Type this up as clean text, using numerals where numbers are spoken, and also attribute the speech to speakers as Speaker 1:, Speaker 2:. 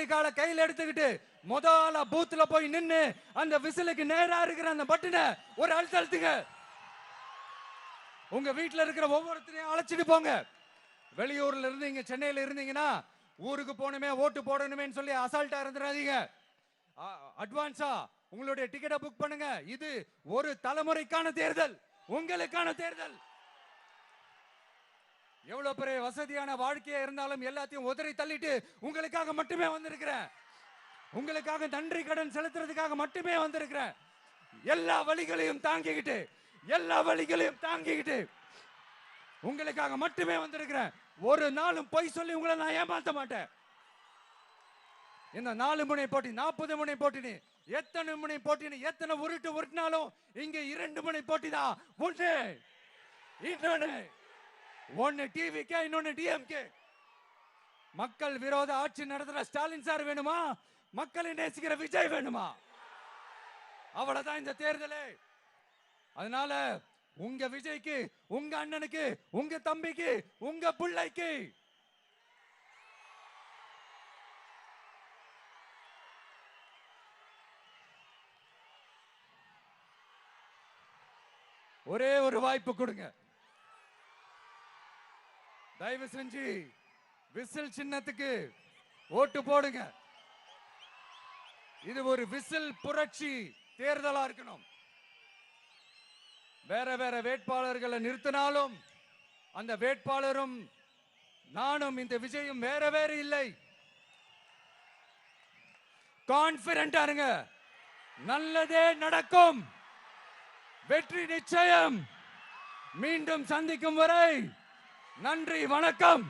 Speaker 1: கால கையில் எடுத்துக்கிட்டு முதல்ல பூத்துல போய் நின்னு அந்த விசிலுக்கு நேரா இருக்கிற அந்த பட்டனை ஒரு அழுத்துங்க. உங்க வீட்டுல இருக்கிற ஒவ்வொருத்தரையும் அழைச்சிட்டு போங்க. வெளியூர்ல இருந்து இங்க சென்னையில இருந்தீங்கன்னா ஊருக்கு போகணுமே ஓட்டு போடணுமே சொல்லி அசால்ட்டா இருந்துடாதீங்க. அட்வான்ஸா உங்களுடைய டிக்கெட்டை புக் பண்ணுங்க. இது ஒரு தலைமுறைக்கான தேர்தல், உங்களுக்கான தேர்தல். எவ்வளவு பெரிய வசதியான வாழ்க்கையா இருந்தாலும் எல்லாத்தையும் உதறி தள்ளிட்டு உங்களுக்காக மட்டுமே வந்திருக்கிறேன். உங்களுக்காக நன்றி கடன் செலுத்துறதுக்காக மட்டுமே வந்திருக்கிறேன். எல்லா வழிகளையும் தாங்கிக்கிட்டு உங்களுக்காக மட்டுமே வந்திருக்கிறேன். ஒரு நாளும் பொய் சொல்லி உங்களை நான் ஏமாத்த மாட்டேன். இந்த 4 முனை போட்டி 40 முனை போட்டி எத்தனை முனை போட்டி எத்தனை உருட்டினாலும் இங்க 2 முனை போட்டி தான். ஒன்னு டிவிகே, இன்னொன்னு டிஎம்கே. மக்கள் விரோத ஆட்சி நடத்துற ஸ்டாலின் சார் வேணுமா, மக்களை நேசிக்கிற விஜய் வேணுமா? அவ்வளவுதான் இந்த தேர்தலே. அதனால உங்க விஜய்க்கு, உங்க அண்ணனுக்கு, உங்க தம்பிக்கு, உங்க பிள்ளைக்கு ஒரே ஒரு வாய்ப்பு கொடுங்க. தயவு செஞ்சு விசில் சின்னத்துக்கு ஓட்டு போடுங்க. இது ஒரு விசில் புரட்சி தேர்தலா இருக்கணும். வேற வேற வேட்பாளர்களை நிறுத்தினாலும் அந்த வேட்பாளரும் நானும் இந்த விஜயும் வேற வேற இல்லை. கான்பிடென்டா இருங்க, நல்லதே நடக்கும், வெற்றி நிச்சயம். மீண்டும் சந்திக்கும் வரை நன்றி, வணக்கம்.